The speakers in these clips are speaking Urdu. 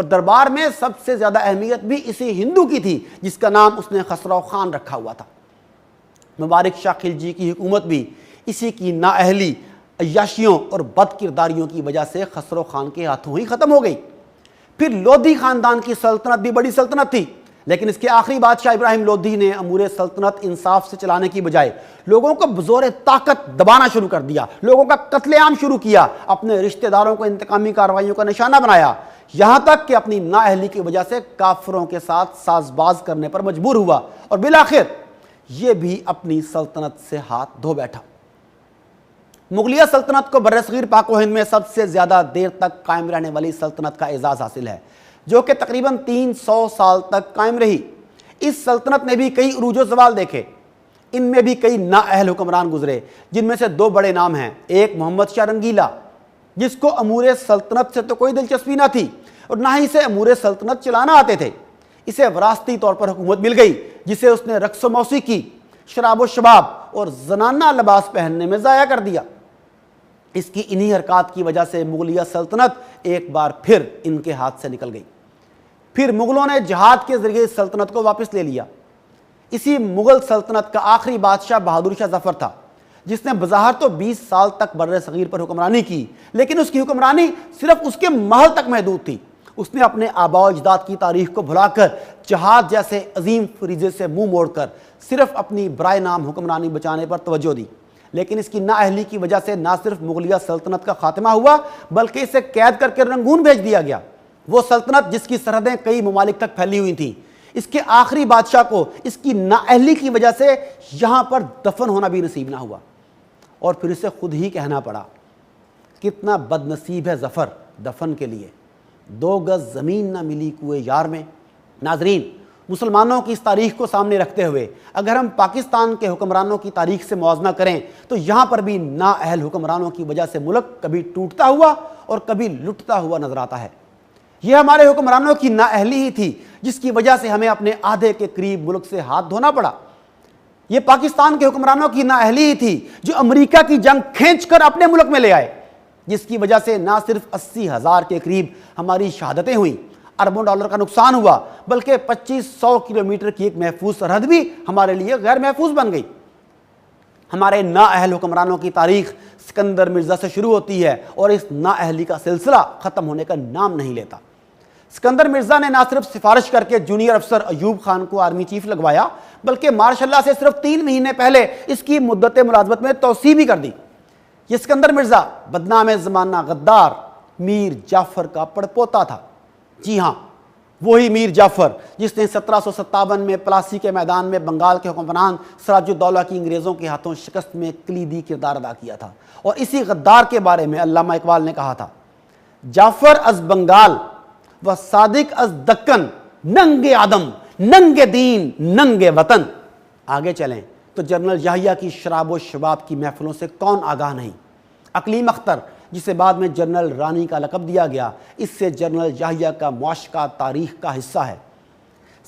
اور دربار میں سب سے زیادہ اہمیت بھی اسی ہندو کی تھی جس کا نام اس نے خسرو خان رکھا ہوا تھا۔ مبارک شاہ خلجی کی حکومت بھی اسی کی نااہلی، عیاشیوں اور بد کرداریوں کی وجہ سے خسرو خان کے ہاتھوں ہی ختم ہو گئی۔ پھر لودھی خاندان کی سلطنت بھی بڑی سلطنت تھی، لیکن اس کے آخری بادشاہ ابراہیم لودھی نے امور سلطنت انصاف سے چلانے کی بجائے لوگوں کو بزور طاقت دبانا شروع کر دیا، لوگوں کا قتل عام شروع کیا، اپنے رشتہ داروں کو انتقامی کارروائیوں کا نشانہ بنایا، یہاں تک کہ اپنی نااہلی کی وجہ سے کافروں کے ساتھ ساز باز کرنے پر مجبور ہوا اور بالآخر یہ بھی اپنی سلطنت سے ہاتھ دھو بیٹھا۔ مغلیہ سلطنت کو برصغیر پاک و ہند میں سب سے زیادہ دیر تک قائم رہنے والی سلطنت کا اعزاز حاصل ہے، جو کہ تقریباً 300 سال تک قائم رہی۔ اس سلطنت نے بھی کئی عروج و زوال دیکھے، ان میں بھی کئی نااہل حکمران گزرے، جن میں سے 2 بڑے نام ہیں۔ ایک محمد شاہ رنگیلا، جس کو امور سلطنت سے تو کوئی دلچسپی نہ تھی اور نہ ہی اسے امور سلطنت چلانا آتے تھے، اسے وراثتی طور پر حکومت مل گئی جسے اس نے رقص و موسیقی، شراب و شباب اور زنانہ لباس پہننے میں ضائع کر دیا۔ اس کی انہی حرکات کی وجہ سے مغلیہ سلطنت ایک بار پھر ان کے ہاتھ سے نکل گئی۔ پھر مغلوں نے جہاد کے ذریعے اس سلطنت کو واپس لے لیا۔ اسی مغل سلطنت کا آخری بادشاہ بہادر شاہ ظفر تھا، جس نے بظاہر تو 20 سال تک بر صغیر پر حکمرانی کی، لیکن اس کی حکمرانی صرف اس کے محل تک محدود تھی۔ اس نے اپنے آباء و اجداد کی تاریخ کو بھلا کر، جہاد جیسے عظیم فریضے سے منہ موڑ کر صرف اپنی برائے نام حکمرانی بچانے پر توجہ دی۔ لیکن اس کی نااہلی کی وجہ سے نہ صرف مغلیہ سلطنت کا خاتمہ ہوا بلکہ اسے قید کر کے رنگون بھیج دیا گیا۔ وہ سلطنت جس کی سرحدیں کئی ممالک تک پھیلی ہوئی تھیں، اس کے آخری بادشاہ کو اس کی نااہلی کی وجہ سے یہاں پر دفن ہونا بھی نصیب نہ ہوا، اور پھر اسے خود ہی کہنا پڑا، کتنا بد نصیب ہے ظفر دفن کے لیے، 2 گز زمین نہ ملی کوئے یار میں۔ ناظرین، مسلمانوں کی اس تاریخ کو سامنے رکھتے ہوئے اگر ہم پاکستان کے حکمرانوں کی تاریخ سے موازنہ کریں تو یہاں پر بھی نااہل حکمرانوں کی وجہ سے ملک کبھی ٹوٹتا ہوا اور کبھی لٹتا ہوا نظر آتا ہے۔ یہ ہمارے حکمرانوں کی نااہلی ہی تھی جس کی وجہ سے ہمیں اپنے آدھے کے قریب ملک سے ہاتھ دھونا پڑا۔ یہ پاکستان کے حکمرانوں کی نااہلی ہی تھی جو امریکہ کی جنگ کھینچ کر اپنے ملک میں لے آئے، جس کی وجہ سے نہ صرف 80,000 کے قریب ہماری شہادتیں ہوئیں، اربوں ڈالر کا نقصان ہوا، بلکہ 2500 کلومیٹر کی ایک محفوظ سرحد بھی ہمارے لیے غیر محفوظ بن گئی۔ ہمارے نااہل حکمرانوں کی تاریخ سکندر مرزا سے شروع ہوتی ہے اور اس نااہلی کا سلسلہ ختم ہونے کا نام نہیں لیتا۔ سکندر مرزا نے نہ صرف سفارش کر کے جونیئر افسر ایوب خان کو آرمی چیف لگوایا بلکہ مارشاء اللہ سے صرف 3 مہینے پہلے اس کی مدت ملازمت میں توسیع بھی کر دی۔ یہ سکندر مرزا بدنام زمانہ غدار میر جعفر کا پڑپوتا تھا۔ جی ہاں، وہی میر جعفر جس نے 1757 میں پلاسی کے میدان میں بنگال کے حکمران سراج الدولہ کی انگریزوں کے ہاتھوں شکست میں کلیدی کردار ادا کیا تھا۔ اور اسی غدار کے بارے میں علامہ اقبال نے کہا تھا، جعفر از بنگال و صادق از دکن، ننگ آدم ننگ دین ننگ وطن۔ آگے چلیں تو جنرل یحییٰ کی شراب و شباب کی محفلوں سے کون آگاہ نہیں۔ اقلیم اختر جسے بعد میں جنرل رانی کا لقب دیا گیا، اس سے جنرل یحییٰ کا معاشقہ تاریخ کا حصہ ہے۔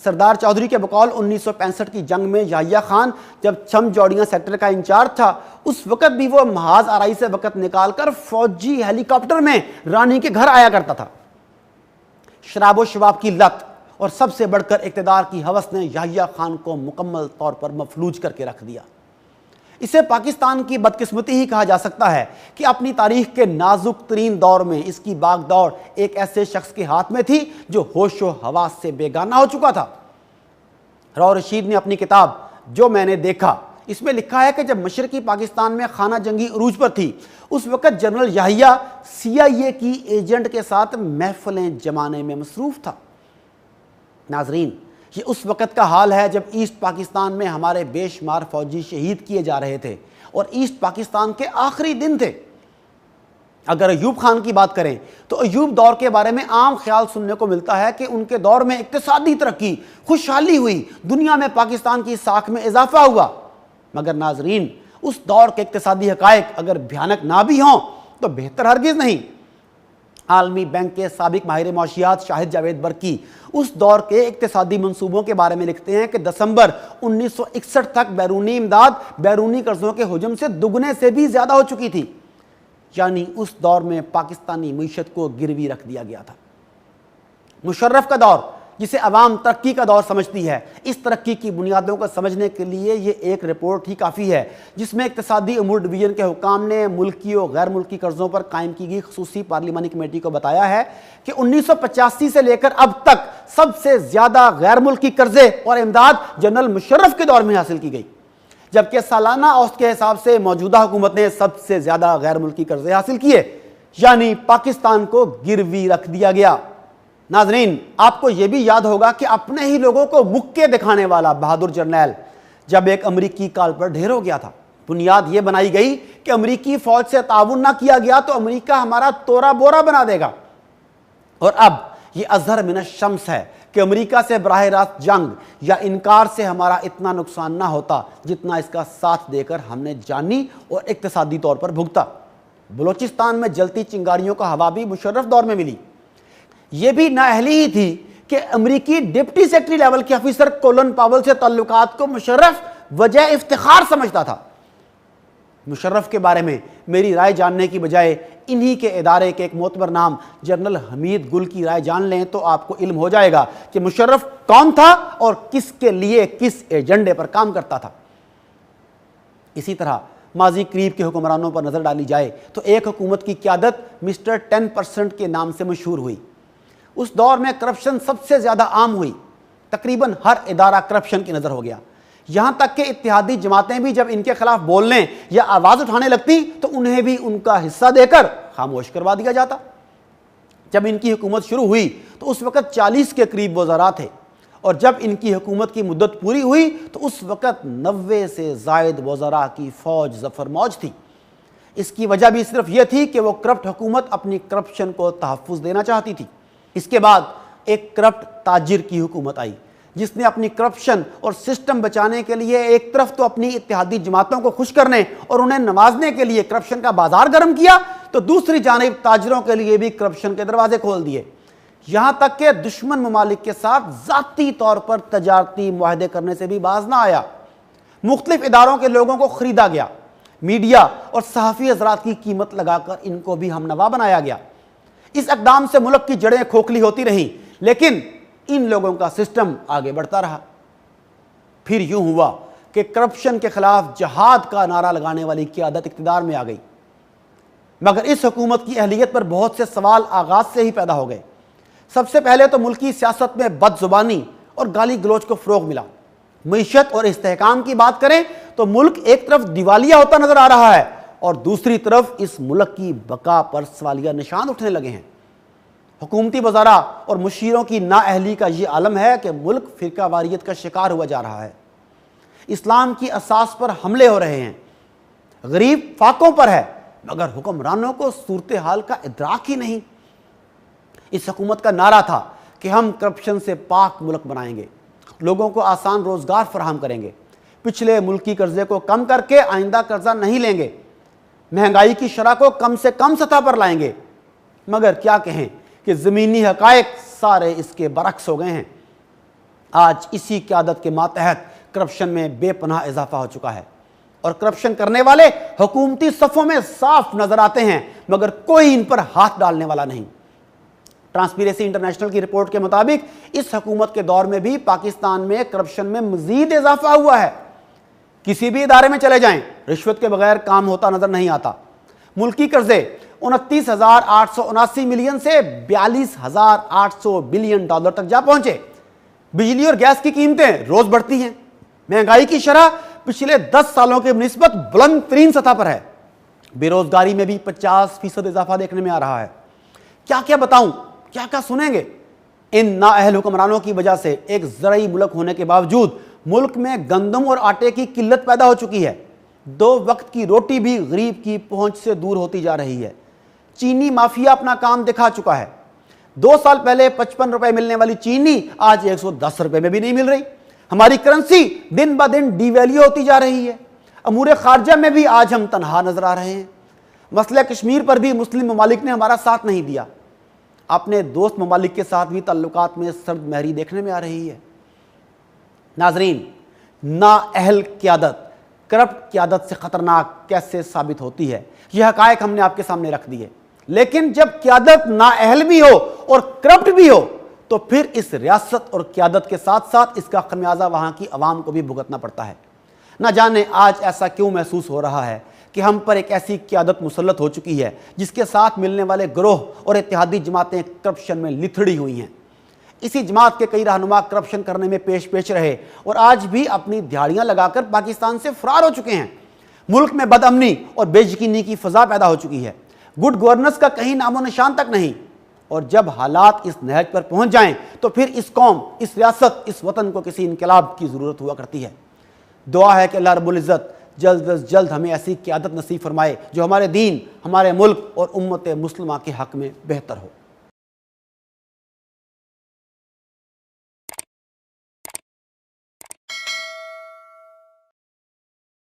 سردار چودھری کے بقول 1965 کی جنگ میں یحییٰ خان جب چھم جوڑیاں سیکٹر کا انچارج تھا، اس وقت بھی وہ محاذ آرائی سے وقت نکال کر فوجی ہیلی کاپٹر میں رانی کے گھر آیا کرتا تھا۔ شراب و شباب کی لت اور سب سے بڑھ کر اقتدار کی ہوس نے یحییٰ خان کو مکمل طور پر مفلوج کر کے رکھ دیا۔ اسے پاکستان کی بدقسمتی ہی کہا جا سکتا ہے کہ اپنی تاریخ کے نازک ترین دور میں اس کی باغ دوڑ ایک ایسے شخص کے ہاتھ میں تھی جو ہوش و حواس سے بیگانہ ہو چکا تھا۔ راؤ رشید نے اپنی کتاب جو میں نے دیکھا، اس میں لکھا ہے کہ جب مشرقی پاکستان میں خانہ جنگی عروج پر تھی، اس وقت جنرل یحییٰ CIA کی ایجنٹ کے ساتھ محفلیں جمانے میں مصروف تھا۔ ناظرین، یہ اس وقت کا حال ہے جب ایسٹ پاکستان میں ہمارے بے شمار فوجی شہید کیے جا رہے تھے اور ایسٹ پاکستان کے آخری دن تھے۔ اگر ایوب خان کی بات کریں تو ایوب دور کے بارے میں عام خیال سننے کو ملتا ہے کہ ان کے دور میں اقتصادی ترقی، خوشحالی ہوئی، دنیا میں پاکستان کی ساکھ میں اضافہ ہوا۔ مگر ناظرین، اس دور کے اقتصادی حقائق اگر بھیانک نہ بھی ہوں تو بہتر ہرگز نہیں۔ عالمی بینک کے سابق ماہر معاشیات شاہد جاوید برکی اس دور کے اقتصادی منصوبوں کے بارے میں لکھتے ہیں کہ دسمبر 1961 تک بیرونی امداد بیرونی قرضوں کے حجم سے دگنے سے بھی زیادہ ہو چکی تھی، یعنی اس دور میں پاکستانی معیشت کو گروی رکھ دیا گیا تھا۔ مشرف کا دور جسے عوام ترقی کا دور سمجھتی ہے، اس ترقی کی بنیادوں کو سمجھنے کے لیے یہ ایک رپورٹ ہی کافی ہے، جس میں اقتصادی امور ڈویژن کے حکام نے ملکی اور غیر ملکی قرضوں پر قائم کی گئی خصوصی پارلیمانی کمیٹی کو بتایا ہے کہ 1985 سے لے کر اب تک سب سے زیادہ غیر ملکی قرضے اور امداد جنرل مشرف کے دور میں حاصل کی گئی، جبکہ سالانہ اوسط کے حساب سے موجودہ حکومت نے سب سے زیادہ غیر ملکی قرضے حاصل کیے، یعنی پاکستان کو گروی رکھ دیا گیا۔ ناظرین، آپ کو یہ بھی یاد ہوگا کہ اپنے ہی لوگوں کو مکے دکھانے والا بہادر جرنیل جب ایک امریکی کال پر ڈھیر ہو گیا تھا، بنیاد یہ بنائی گئی کہ امریکی فوج سے تعاون نہ کیا گیا تو امریکہ ہمارا تورا بورا بنا دے گا، اور اب یہ اظہر من الشمس ہے کہ امریکہ سے براہ راست جنگ یا انکار سے ہمارا اتنا نقصان نہ ہوتا جتنا اس کا ساتھ دے کر ہم نے جانی اور اقتصادی طور پر بھگتا۔ بلوچستان میں جلتی چنگاریوں کا ہوا بھی مشرف دور میں ملی۔ یہ بھی نااہلی ہی تھی کہ امریکی ڈپٹی سیکرٹری لیول کے افیسر کولن پاول سے تعلقات کو مشرف وجہ افتخار سمجھتا تھا۔ مشرف کے بارے میں میری رائے جاننے کی بجائے انہی کے ادارے کے ایک معتبر نام جنرل حمید گل کی رائے جان لیں تو آپ کو علم ہو جائے گا کہ مشرف کون تھا اور کس کے لیے کس ایجنڈے پر کام کرتا تھا۔ اسی طرح ماضی قریب کے حکمرانوں پر نظر ڈالی جائے تو ایک حکومت کی قیادت مسٹر 10% کے نام سے مشہور ہوئی۔ اس دور میں کرپشن سب سے زیادہ عام ہوئی، تقریباً ہر ادارہ کرپشن کی نظر ہو گیا، یہاں تک کہ اتحادی جماعتیں بھی جب ان کے خلاف بولنے یا آواز اٹھانے لگتی تو انہیں بھی ان کا حصہ دے کر خاموش کروا دیا جاتا۔ جب ان کی حکومت شروع ہوئی تو اس وقت 40 کے قریب وزراء تھے، اور جب ان کی حکومت کی مدت پوری ہوئی تو اس وقت 90 سے زائد وزراء کی فوج ظفر موج تھی۔ اس کی وجہ بھی صرف یہ تھی کہ وہ کرپٹ حکومت اپنی کرپشن کو تحفظ دینا چاہتی تھی۔ اس کے بعد ایک کرپٹ تاجر کی حکومت آئی جس نے اپنی کرپشن اور سسٹم بچانے کے لیے ایک طرف تو اپنی اتحادی جماعتوں کو خوش کرنے اور انہیں نوازنے کے لیے کرپشن کا بازار گرم کیا، تو دوسری جانب تاجروں کے لیے بھی کرپشن کے دروازے کھول دیے، یہاں تک کہ دشمن ممالک کے ساتھ ذاتی طور پر تجارتی معاہدے کرنے سے بھی باز نہ آیا۔ مختلف اداروں کے لوگوں کو خریدا گیا، میڈیا اور صحافی حضرات کی قیمت لگا کر ان کو بھی ہم نوا بنایا گیا۔ اس اقدام سے ملک کی جڑیں کھوکھلی ہوتی رہیں، لیکن ان لوگوں کا سسٹم آگے بڑھتا رہا۔ پھر یوں ہوا کہ کرپشن کے خلاف جہاد کا نعرہ لگانے والی قیادت اقتدار میں آ گئی، مگر اس حکومت کی اہلیت پر بہت سے سوال آغاز سے ہی پیدا ہو گئے۔ سب سے پہلے تو ملکی سیاست میں بد زبانی اور گالی گلوچ کو فروغ ملا۔ معیشت اور استحکام کی بات کریں تو ملک ایک طرف دیوالیہ ہوتا نظر آ رہا ہے اور دوسری طرف اس ملک کی بقا پر سوالیہ نشان اٹھنے لگے ہیں۔ حکومتی وزراء اور مشیروں کی نااہلی کا یہ عالم ہے کہ ملک فرقہ واریت کا شکار ہوا جا رہا ہے، اسلام کی اساس پر حملے ہو رہے ہیں، غریب فاقوں پر ہے، مگر حکمرانوں کو صورتحال کا ادراک ہی نہیں۔ اس حکومت کا نعرہ تھا کہ ہم کرپشن سے پاک ملک بنائیں گے، لوگوں کو آسان روزگار فراہم کریں گے، پچھلے ملکی قرضے کو کم کر کے آئندہ قرضہ نہیں لیں گے، مہنگائی کی شرح کو کم سے کم سطح پر لائیں گے۔ مگر کیا کہیں کہ زمینی حقائق سارے اس کے برعکس ہو گئے ہیں۔ آج اسی قیادت کے ماتحت کرپشن میں بے پناہ اضافہ ہو چکا ہے، اور کرپشن کرنے والے حکومتی صفوں میں صاف نظر آتے ہیں، مگر کوئی ان پر ہاتھ ڈالنے والا نہیں۔ ٹرانسپیرنسی انٹرنیشنل کی رپورٹ کے مطابق اس حکومت کے دور میں بھی پاکستان میں کرپشن میں مزید اضافہ ہوا ہے۔ کسی بھی ادارے میں چلے جائیں، رشوت کے بغیر کام ہوتا نظر نہیں آتا۔ ملکی قرضے 29,879 ملین سے 42,800 بلین ڈالر تک جا پہنچے۔ بجلی اور گیس کی قیمتیں روز بڑھتی ہیں، مہنگائی کی شرح پچھلے 10 سالوں کے نسبت بلند ترین سطح پر ہے، بے روزگاری میں بھی 50% اضافہ دیکھنے میں آ رہا ہے۔ کیا کیا بتاؤں، کیا کیا سنیں گے۔ ان نااہل حکمرانوں کی وجہ سے ایک زرعی ملک ہونے کے باوجود ملک میں گندم اور آٹے کی قلت پیدا ہو چکی ہے، 2 وقت کی روٹی بھی غریب کی پہنچ سے دور ہوتی جا رہی ہے۔ چینی مافیا اپنا کام دکھا چکا ہے، 2 سال پہلے 55 روپے ملنے والی چینی آج 110 روپے میں بھی نہیں مل رہی۔ ہماری کرنسی دن بہ دن ڈی ویلیو ہوتی جا رہی ہے۔ امور خارجہ میں بھی آج ہم تنہا نظر آ رہے ہیں۔ مسئلہ کشمیر پر بھی مسلم ممالک نے ہمارا ساتھ نہیں دیا۔ اپنے دوست ممالک کے ساتھ بھی تعلقات میں سرد مہری دیکھنے میں آ رہی ہے۔ ناظرین، نااہل قیادت کرپٹ قیادت سے خطرناک کیسے ثابت ہوتی ہے، یہ حقائق ہم نے آپ کے سامنے رکھ دیے۔ لیکن جب قیادت نااہل بھی ہو اور کرپٹ بھی ہو تو پھر اس ریاست اور قیادت کے ساتھ ساتھ اس کا خمیازہ وہاں کی عوام کو بھی بھگتنا پڑتا ہے۔ نہ جانے آج ایسا کیوں محسوس ہو رہا ہے کہ ہم پر ایک ایسی قیادت مسلط ہو چکی ہے جس کے ساتھ ملنے والے گروہ اور اتحادی جماعتیں کرپشن میں لتھڑی ہوئی ہیں۔ اسی جماعت کے کئی رہنما کرپشن کرنے میں پیش رہے اور آج بھی اپنی دھاڑیاں لگا کر پاکستان سے فرار ہو چکے ہیں۔ ملک میں بد امنی اور بے یقینی کی فضا پیدا ہو چکی ہے، گڈ گورننس کا کہیں نام و نشان تک نہیں، اور جب حالات اس نہج پر پہنچ جائیں تو پھر اس قوم، اس ریاست، اس وطن کو کسی انقلاب کی ضرورت ہوا کرتی ہے۔ دعا ہے کہ اللہ رب العزت جلد از جلد ہمیں ایسی قیادت نصیب فرمائے جو ہمارے دین، ہمارے ملک اور امت مسلمہ کے حق میں بہتر ہو۔